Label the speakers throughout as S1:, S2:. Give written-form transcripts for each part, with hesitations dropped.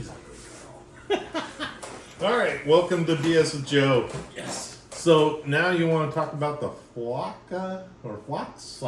S1: he's a good girl.
S2: All right, welcome to BS with Joe.
S1: Yes.
S2: So now you want to talk about the flocka or flocks?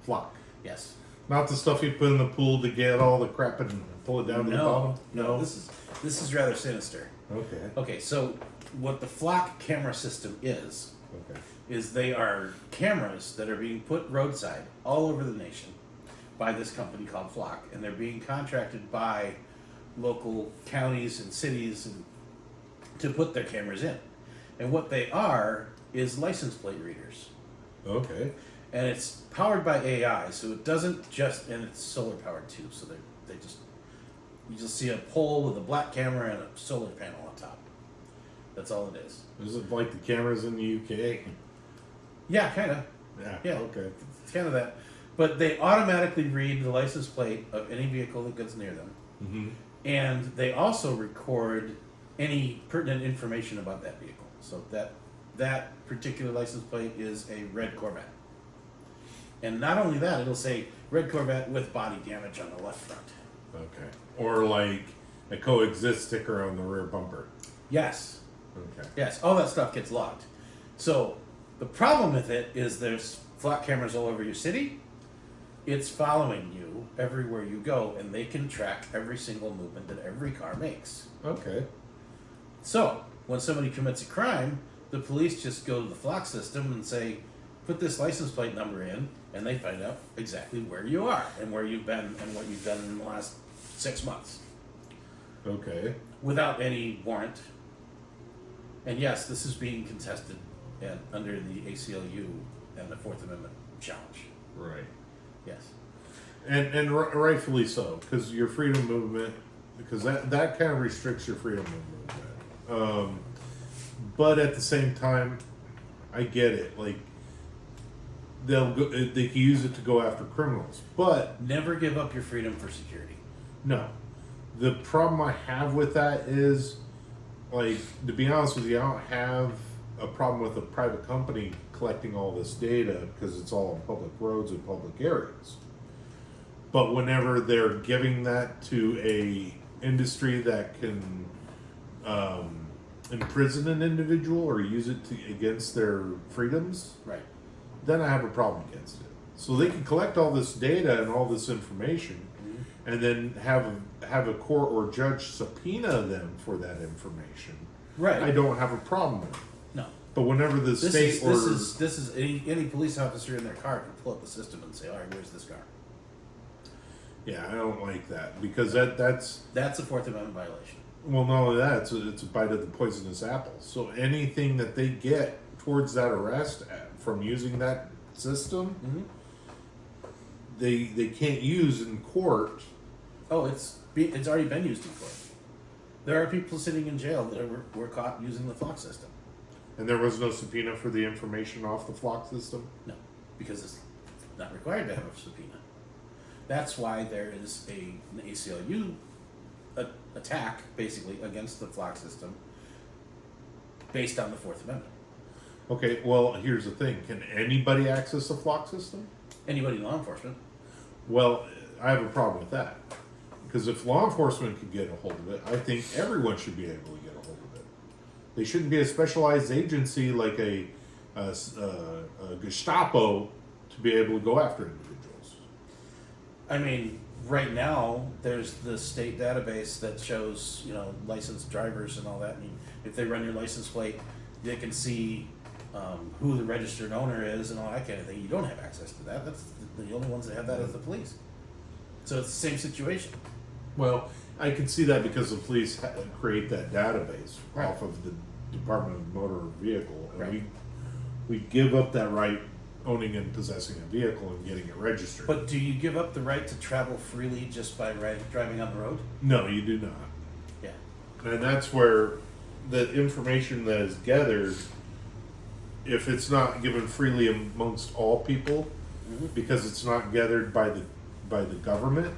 S1: Flock.
S2: Yes. Not the stuff you put in the pool to get all the crap and pull it down to the bottom?
S1: No, this is rather sinister.
S2: Okay.
S1: Okay, so what the flock camera system is they are cameras that are being put roadside all over the nation by this company called Flock, and they're being contracted by local counties and cities to put their cameras in. And what they are is license plate readers.
S2: Okay.
S1: And it's powered by AI, so it doesn't just, and it's solar powered too, so you just see a pole with a black camera and a solar panel on top. That's all it is.
S2: Is it like the cameras in the UK?
S1: Yeah, kind of.
S2: Yeah. Okay.
S1: It's kind of that. But they automatically read the license plate of any vehicle that goes near them.
S2: Mm-hmm.
S1: And they also record any pertinent information about that vehicle. So that particular license plate is a red Corvette. And not only that, it'll say red Corvette with body damage on the left front.
S2: Okay. Or like a coexist sticker on the rear bumper.
S1: Yes.
S2: Okay.
S1: Yes, all that stuff gets logged. So the problem with it is there's flock cameras all over your city. It's following you everywhere you go, and they can track every single movement that every car makes.
S2: Okay.
S1: So when somebody commits a crime, the police just go to the flock system and say, put this license plate number in, and they find out exactly where you are and where you've been and what you've done in the last 6 months.
S2: Okay.
S1: Without any warrant. And yes, this is being contested under the ACLU and the Fourth Amendment challenge.
S2: Right.
S1: Yes.
S2: And rightfully so, because your freedom movement, because that kind of restricts your freedom of movement. But at the same time, I get it. Like, they can use it to go after criminals, but
S1: Never give up your freedom for security.
S2: no. The problem I have with that is, like, to be honest with you, I don't have a problem with a private company collecting all this data because it's all on public roads and public areas. But whenever they're giving that to a industry that can imprison an individual or use it against their freedoms,
S1: Right.
S2: then I have a problem against it. So they can collect all this data and all this information, and then have a court or judge subpoena them for that information.
S1: Right.
S2: I don't have a problem with it.
S1: No.
S2: But whenever the state orders,
S1: This is any police officer in their car can pull up the system and say, all right, where's this car?
S2: yeah, I don't like that because that's
S1: That's a Fourth Amendment violation.
S2: well, not only that, it's a bite of the poisonous apple. So anything that they get towards that arrest from using that system, they can't use in court.
S1: Oh, it's already been used in court. There are people sitting in jail that were caught using the flock system.
S2: And there was no subpoena for the information off the flock system?
S1: No, because it's not required to have a subpoena. That's why there is an ACLU attack, basically, against the flock system based on the Fourth Amendment.
S2: Okay, well, here's the thing. Can anybody access the flock system?
S1: Anybody in law enforcement.
S2: Well, I have a problem with that. Because if law enforcement could get a hold of it, I think everyone should be able to get a hold of it. They shouldn't be a specialized agency like a Gestapo to be able to go after individuals.
S1: I mean, right now, there's the state database that shows, licensed drivers and all that. I mean, if they run your license plate, they can see who the registered owner is and all that kind of thing. You don't have access to that. That's the only ones that have that is the police. So it's the same situation.
S2: Well, I can see that because the police create that database
S1: Right.
S2: off of the Department of Motor Vehicle. And
S1: Right.
S2: we give up that right owning and possessing a vehicle and getting it registered.
S1: But do you give up the right to travel freely just by driving on the road?
S2: No, you do not.
S1: Yeah.
S2: And that's where the information that is gathered, if it's not given freely amongst all people, because it's not gathered by the government,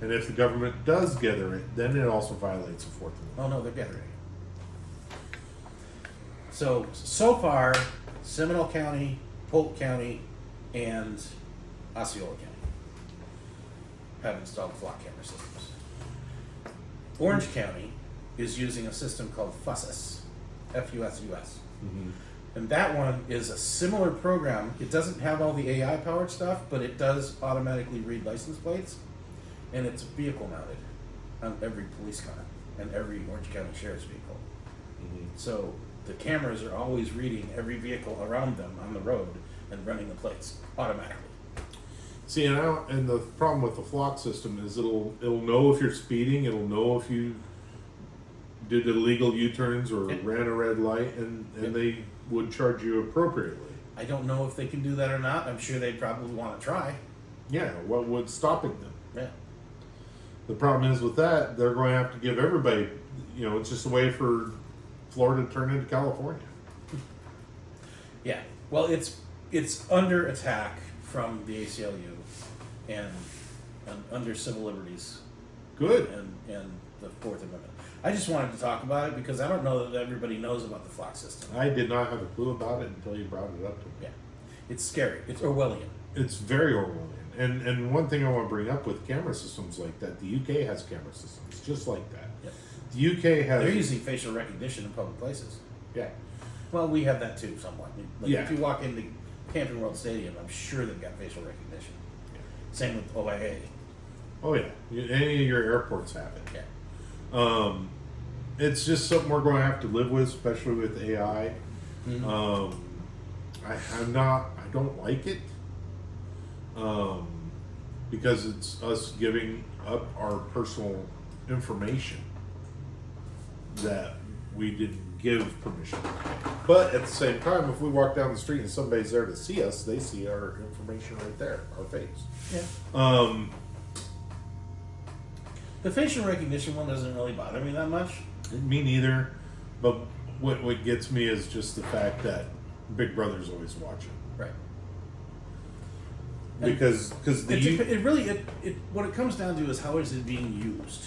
S2: and if the government does gather it, then it also violates the Fourth Amendment.
S1: Oh no, they're gathering. So far, Seminole County, Polk County, and Osceola County have installed flock camera systems. Orange County is using a system called FUSUS, F-U-S-U-S.
S2: Mm-hmm.
S1: And that one is a similar program. It doesn't have all the AI powered stuff, but it does automatically read license plates. And it's vehicle mounted on every police car and every Orange County Sheriff's vehicle.
S2: Mm-hmm.
S1: So the cameras are always reading every vehicle around them on the road and running the plates automatically.
S2: See, and the problem with the flock system is it'll know if you're speeding. It'll know if you did illegal U-turns or ran a red light, and they would charge you appropriately.
S1: I don't know if they can do that or not. I'm sure they'd probably want to try.
S2: Yeah, what would stopping them?
S1: Yeah.
S2: The problem is with that, they're going to have to give everybody, it's just a way for Florida to turn into California.
S1: Yeah. Well, it's under attack from the ACLU and under civil liberties.
S2: Good.
S1: And the Fourth Amendment. I just wanted to talk about it because I don't know that everybody knows about the flock system.
S2: I did not have a clue about it until you brought it up to me.
S1: Yeah. It's scary. It's Orwellian.
S2: It's very Orwellian. And one thing I want to bring up with camera systems like that, the UK has camera systems just like that.
S1: Yep.
S2: The UK has...
S1: They're using facial recognition in public places.
S2: Yeah.
S1: Well, we have that too, somewhat. Like
S2: Yeah.
S1: if you walk into Camping World Stadium, I'm sure they've got facial recognition.
S2: Yeah.
S1: Same with OIA.
S2: Oh, yeah. Any of your airports have it.
S1: Yeah.
S2: It's just something we're going to have to live with, especially with AI.
S1: Mm-hmm.
S2: I don't like it. Because it's us giving up our personal information that we didn't give permission. But at the same time, if we walk down the street and somebody's there to see us, they see our information right there, our face.
S1: Yeah. The facial recognition one doesn't really bother me that much.
S2: Me neither. But what gets me is just the fact that Big Brother's always watching.
S1: Right.
S2: Because
S1: it really what it comes down to is how is it being used.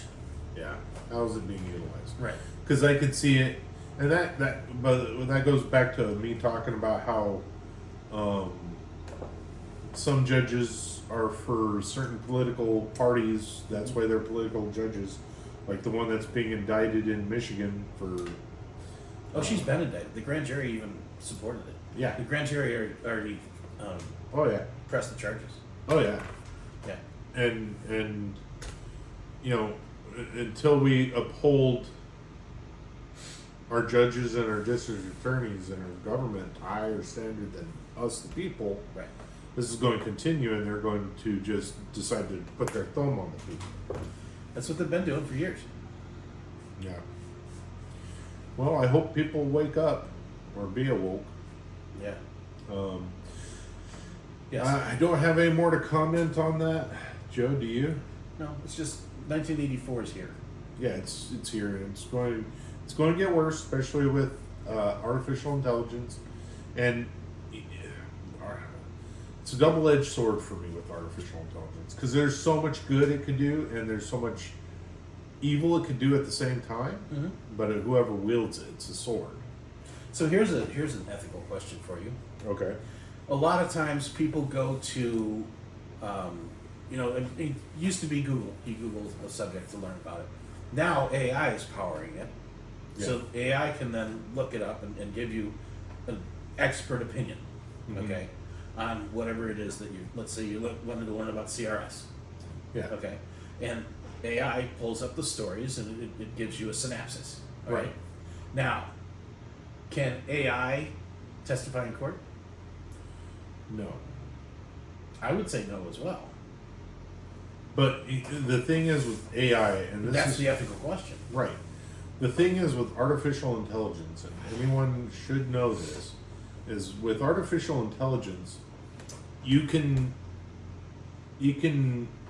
S2: Yeah, how is it being utilized?
S1: Right.
S2: Because I could see it, and but that goes back to me talking about how some judges are for certain political parties. That's why they're political judges, like the one that's being indicted in Michigan for.
S1: Oh, she's been indicted. The grand jury even supported it.
S2: Yeah.
S1: The grand jury already
S2: Oh yeah.
S1: pressed the charges.
S2: Oh yeah.
S1: Yeah.
S2: And until we uphold our judges and our district attorneys and our government to a higher standard than us the people,
S1: Right.
S2: this is going to continue, and they're going to just decide to put their thumb on the people.
S1: That's what they've been doing for years.
S2: Yeah. Well, I hope people wake up or be awoke.
S1: Yeah.
S2: Yes. I don't have any more to comment on that. Joe, do you?
S1: No, it's just 1984 is here.
S2: Yeah, it's here, and it's going to get worse, especially with artificial intelligence, and it's a double-edged sword for me with artificial intelligence because there's so much good it could do, and there's so much evil it could do at the same time.
S1: Mm-hmm.
S2: But whoever wields it, it's a sword.
S1: So here's an ethical question for you.
S2: Okay.
S1: A lot of times people go to, it used to be Google. You Google a subject to learn about it. Now AI is powering it.
S2: Yeah.
S1: So AI can then look it up and give you an expert opinion,
S2: Mm-hmm.
S1: okay, on whatever it is that let's say you wanted to learn about CRS.
S2: Yeah.
S1: Okay. And AI pulls up the stories and it gives you a synopsis. All
S2: Right.
S1: Now, can AI testify in court?
S2: No.
S1: I would say no as well.
S2: But the thing is with AI, and
S1: That's the ethical question.
S2: right. The thing is with artificial intelligence, and anyone should know this, is with artificial intelligence, you can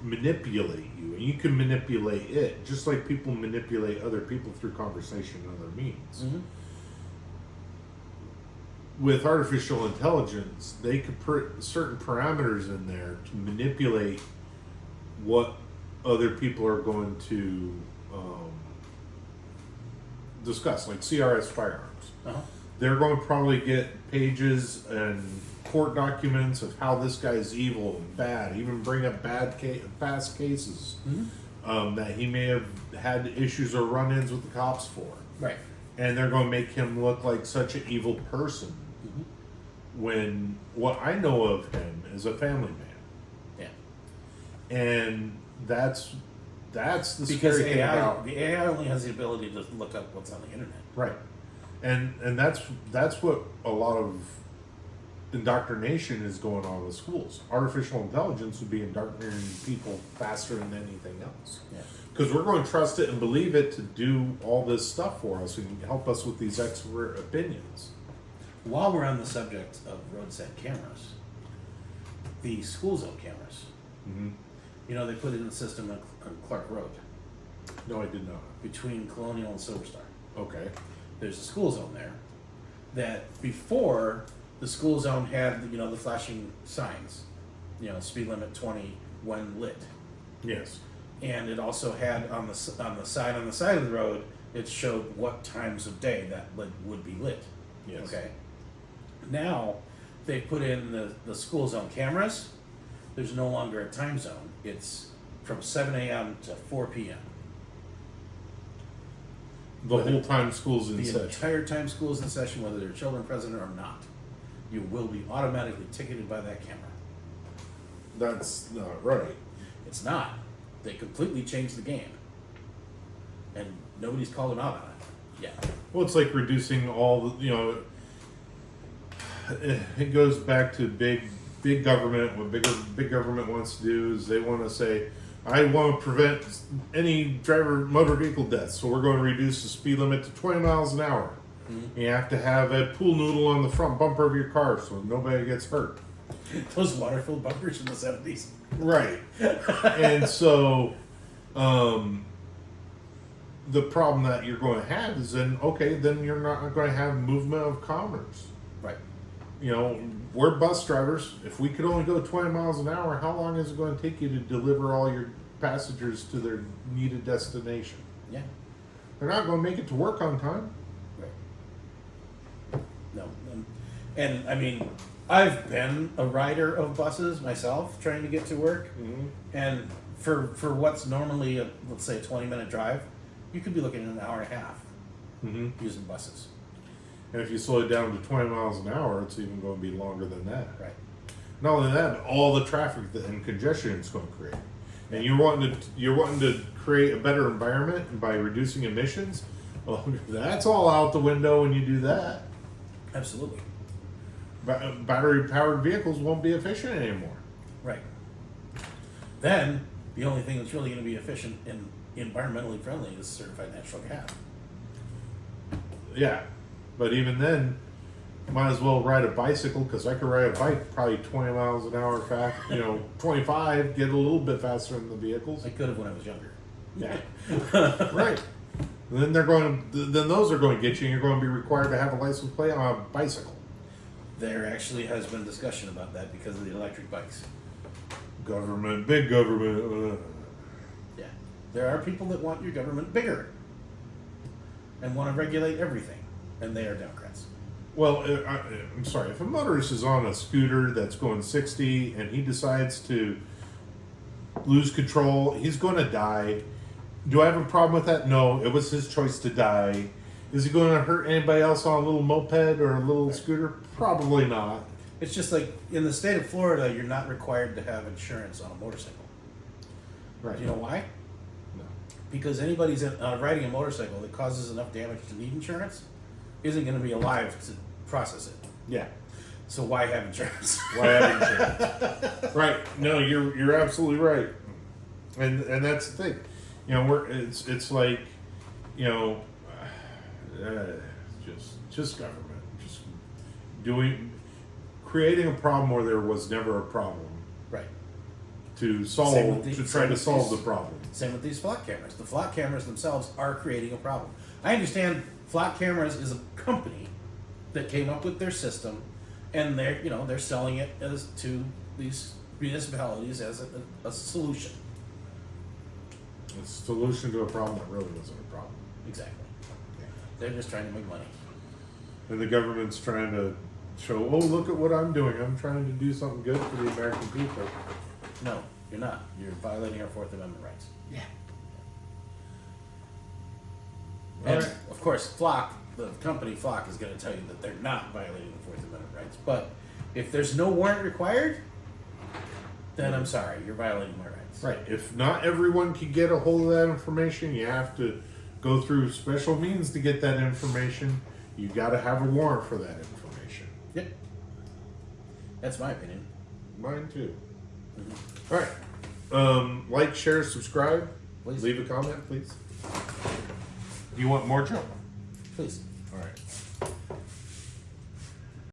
S2: manipulate you, and you can manipulate it, just like people manipulate other people through conversation and other means.
S1: Mm-hmm.
S2: With artificial intelligence, they could put certain parameters in there to manipulate what other people are going to discuss, like CRS firearms.
S1: Uh-huh.
S2: They're going to probably get pages and court documents of how this guy's evil and bad, even bring up past cases.
S1: Mm-hmm.
S2: that he may have had issues or run-ins with the cops for.
S1: Right.
S2: And they're going to make him look like such an evil person. When what I know of him is a family man.
S1: Yeah.
S2: And that's the
S1: because
S2: scary thing about
S1: the AI only has the ability to look up what's on the internet.
S2: right. And that's what a lot of indoctrination is going on with schools. Artificial intelligence would be indoctrinating people faster than anything else.
S1: Yeah.
S2: Because we're going to trust it and believe it to do all this stuff for us and help us with these expert opinions.
S1: While we're on the subject of roadside cameras, the school zone cameras, you know, they put in the system on Clark Road
S2: No, I did not.
S1: between Colonial and Silver Star.
S2: Okay.
S1: There's a school zone there that before the school zone had, you know, the flashing signs, you know, speed limit 20 when lit.
S2: Yes.
S1: And it also had on the side of the road, it showed what times of day that would be lit.
S2: Yes.
S1: Okay. Now they put in the school zone cameras. There's no longer a time zone. It's from 7 a.m. to 4 p.m.
S2: The whole time school's in
S1: The
S2: session.
S1: entire time school's in session, whether there are children present or not. You will be automatically ticketed by that camera.
S2: That's not right.
S1: It's not. They completely changed the game. And nobody's called them out on it yet.
S2: Well, it's like reducing all the, you know, it goes back to big government. What big government wants to do is they want to say, I want to prevent any motor vehicle deaths, so we're going to reduce the speed limit to 20 miles an hour. You have to have a pool noodle on the front bumper of your car so nobody gets hurt.
S1: Those water-filled bumpers from the 70s.
S2: Right. And so the problem that you're going to have is then you're not going to have movement of commerce.
S1: Right.
S2: You know, we're bus drivers. If we could only go 20 miles an hour, how long is it going to take you to deliver all your passengers to their needed destination?
S1: Yeah.
S2: They're not going to make it to work on time.
S1: Right. No. And I mean, I've been a rider of buses myself, trying to get to work. And for what's normally let's say a 20-minute drive, you could be looking at an hour and a half using buses.
S2: And if you slow it down to 20 miles an hour, it's even going to be longer than that.
S1: Right.
S2: Not only that, but all the traffic and congestion it's going to create. And you're wanting to create a better environment by reducing emissions. Well, that's all out the window when you do that.
S1: Absolutely.
S2: Battery-powered vehicles won't be efficient anymore.
S1: Right. Then the only thing that's really going to be efficient and environmentally friendly is certified natural gas.
S2: Yeah, but even then, might as well ride a bicycle because I could ride a bike probably 20 miles an hour fast. 25, get a little bit faster than the vehicles.
S1: I could have when I was younger.
S2: Yeah, right. And then then those are going to get you, and you're going to be required to have a license plate on a bicycle.
S1: There actually has been discussion about that because of the electric bikes.
S2: Government, big government.
S1: Yeah. There are people that want your government bigger and want to regulate everything, and they are Democrats.
S2: Well, I'm sorry. If a motorist is on a scooter that's going 60 and he decides to lose control, he's going to die. Do I have a problem with that? No. It was his choice to die. Is he going to hurt anybody else on a little moped or a little scooter? Probably not.
S1: It's just like in the state of Florida, you're not required to have insurance on a motorcycle.
S2: Right.
S1: Do you know why?
S2: No.
S1: Because anybody's riding a motorcycle that causes enough damage to need insurance isn't going to be alive to process it.
S2: Yeah.
S1: So why have insurance?
S2: Why have insurance? Right. No, you're absolutely right. And that's the thing. It's like, just government, just creating a problem where there was never a problem.
S1: Right.
S2: To try to solve the problem.
S1: Same with these flock cameras. The flock cameras themselves are creating a problem. I understand flock cameras is a company that came up with their system, and they're selling it to these municipalities as a solution.
S2: It's a solution to a problem that really wasn't a problem.
S1: Exactly. They're just trying to make money.
S2: And the government's trying to show, oh, look at what I'm doing. I'm trying to do something good for the American people.
S1: No, you're not. You're violating our Fourth Amendment rights.
S2: Yeah.
S1: And
S2: Alright.
S1: of course, Flock, the company Flock, is going to tell you that they're not violating the Fourth Amendment rights. But if there's no warrant required, then I'm sorry, you're violating my rights.
S2: Right. If not everyone can get a hold of that information, you have to go through special means to get that information. You got to have a warrant for that information.
S1: Yep. That's my opinion.
S2: Mine too. All right. Like, share, subscribe.
S1: Please.
S2: Leave a comment, please. You want more, Joe?
S1: Please.
S2: All right.